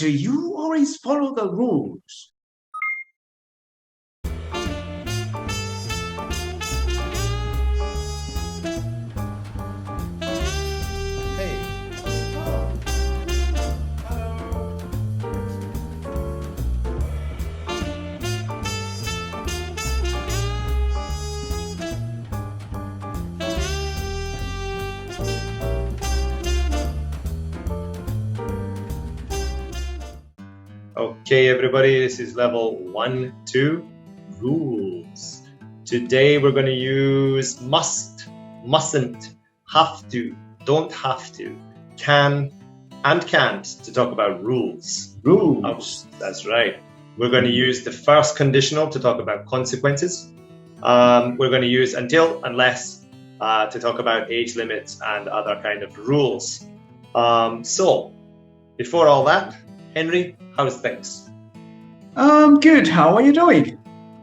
Do you always follow the rules? Okay, everybody, this is level 1, 2, rules. Today we're going to use must, mustn't, have to, don't have to, can and can't to talk about rules. Rules. That's right. We're going to use the first conditional to talk about consequences. We're going to use until, unless to talk about age limits and other kind of rules. So, before all that, Henry, how's things? Good. How are you doing?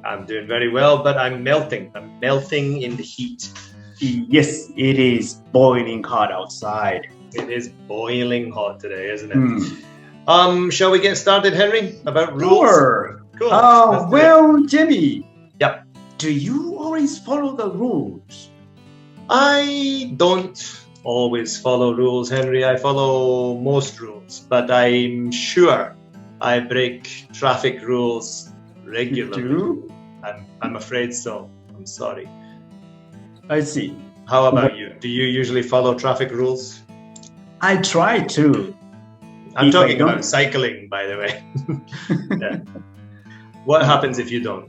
I'm doing very well, but I'm melting. I'm melting in the heat. Yes, it is boiling hot outside. It is boiling hot today, isn't it? Shall we get started, Henry? About rules? Sure. Cool. Well, Jimmy. Yep. Do you always follow the rules? I don't always follow rules, Henry. I follow most rules, but I'm sure I break traffic rules regularly. You do? I'm afraid so. I'm sorry. I see. How about you? Do you usually follow traffic rules? I try to. I'm If I talking don't- about cycling, by the way. Yeah. What happens if you don't?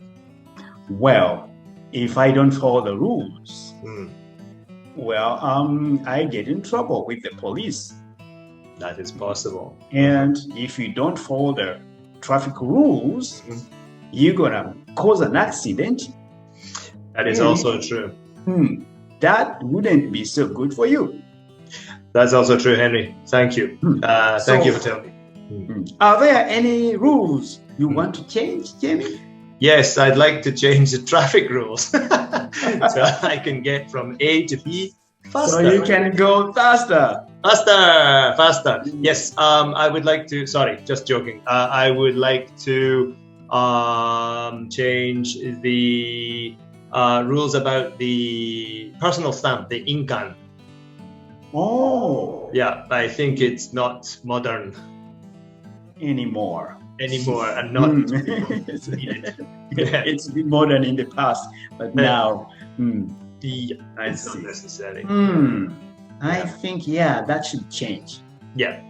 Well, if I don't follow the rules, Hmm, I get in trouble with the police. that is possible. And if you don't follow the traffic rules, Mhm. you're gonna cause an accident. That is Hey. also true. That wouldn't be so good for you. That's also true, Henry. Thank you. Thank you for telling me. Are there any rules you want to change, Jamie? Yes, I'd like to change the traffic rules so I can get from A to B faster. So you can go faster. Faster. Yes, I would like to, sorry, just joking. I would like to change the rules about the personal stamp, the inkan. Oh, Yeah, I think it's not modern anymore. anymore and not it's, needed. Yeah. it's been modern in the past, but now. Yeah, it's not see. necessary. I think that should change. Yeah.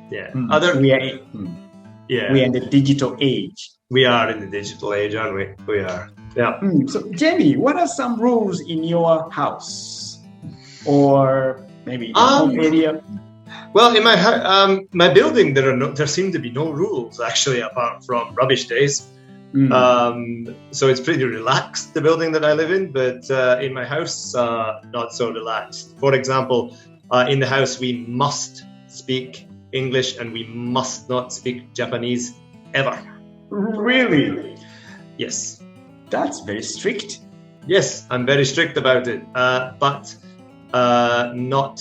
We are in the digital age. We are in the digital age, aren't we? We are. Yeah. So, Jamie, what are some rules in your house, or maybe in your home area? Well, in my building, there seem to be no rules actually, apart from rubbish days. So it's pretty relaxed, the building that I live in, but in my house, not so relaxed. For example, in the house, we must speak English and we must not speak Japanese ever. Really? Yes. That's very strict. Yes, I'm very strict about it, but not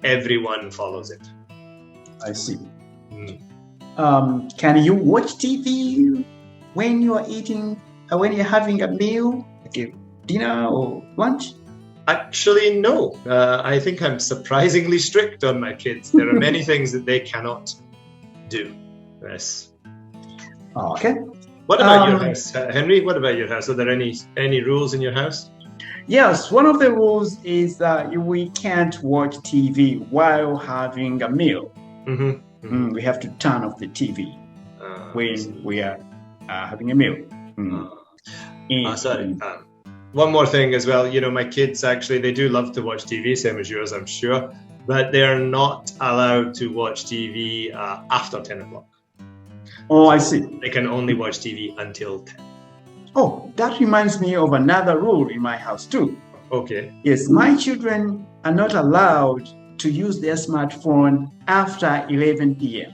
everyone follows it. I see. Can you watch TV when you are eating, when you're having a meal, like a dinner or lunch? Actually, no. I think I'm surprisingly strict on my kids. There are many things that they cannot do. Yes. Okay. What about your house, Henry? What about your house? Are there any rules in your house? Yes, one of the rules is that we can't watch TV while having a meal. We have to turn off the TV when we are having a meal. Sorry. One more thing as well. You know, my kids actually, they do love to watch TV, same as yours, I'm sure. But they are not allowed to watch TV after 10 o'clock. Oh, I see. They can only watch TV until 10. Oh, that reminds me of another rule in my house too. Okay. Yes, my children are not allowed to use their smartphone after 11 p.m.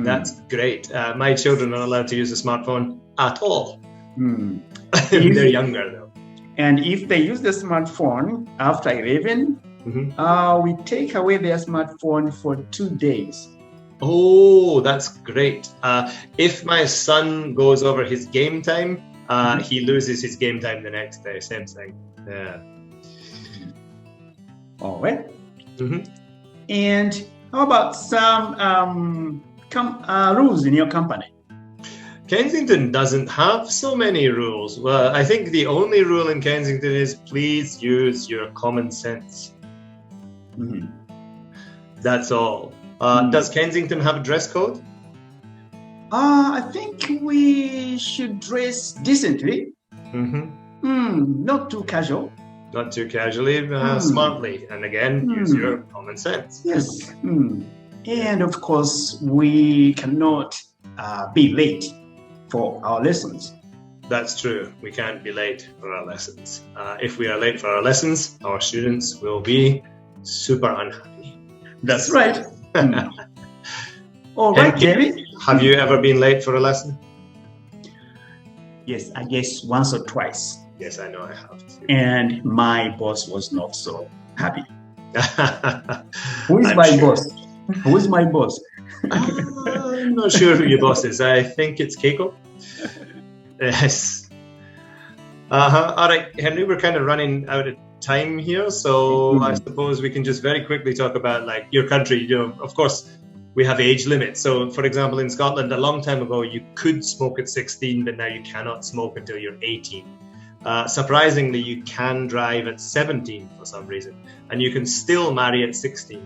That's great. My children are allowed to use a smartphone at all. They're younger though. And if they use the smartphone after 11, we take away their smartphone for 2 days. Oh, that's great. If my son goes over his game time, he loses his game time the next day. Same thing. Yeah. All right. And how about some rules in your company? Kensington doesn't have so many rules. Well, I think the only rule in Kensington is please use your common sense. That's all. Does Kensington have a dress code? I think we should dress decently. Not too casual. Not too casually, smartly. And again, use your common sense. Yes. And of course, we cannot be late for our lessons. That's true. We can't be late for our lessons. If we are late for our lessons, our students will be super unhappy. That's right. All right, Jamie. Have you ever been late for a lesson? Yes, I guess once or twice. Yes, I know I have too. And my boss was not so happy. Who is my boss? Who is my boss? I'm not sure who your boss is. I think it's Keiko. Yes. All right, Henry, we're kind of running out of time here, so I suppose we can just very quickly talk about like your country. You know, of course, we have age limits. So, for example, in Scotland, a long time ago, you could smoke at 16, but now you cannot smoke until you're 18. Surprisingly, you can drive at 17 for some reason, and you can still marry at 16.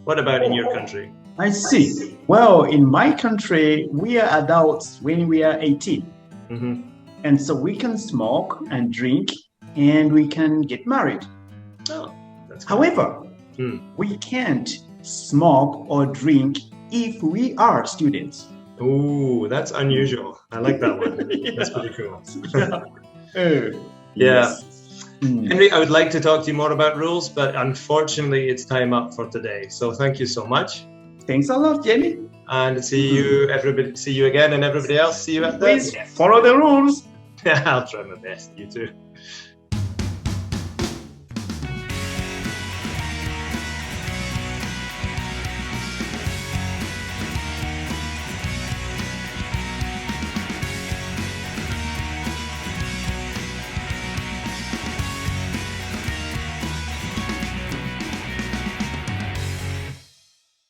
What about in your country? I see. Well, in my country, we are adults when we are 18. And so we can smoke and drink and we can get married. Oh, that's good. However, we can't smoke or drink if we are students. Oh, that's unusual. I like that one. That's pretty cool. Yes. Henry, I would like to talk to you more about rules, but unfortunately, it's time up for today. So thank you so much. Thanks a lot, Jamie. And see you, everybody. See you again, and everybody else. See you at the. Please follow the rules. I'll try my best. You too.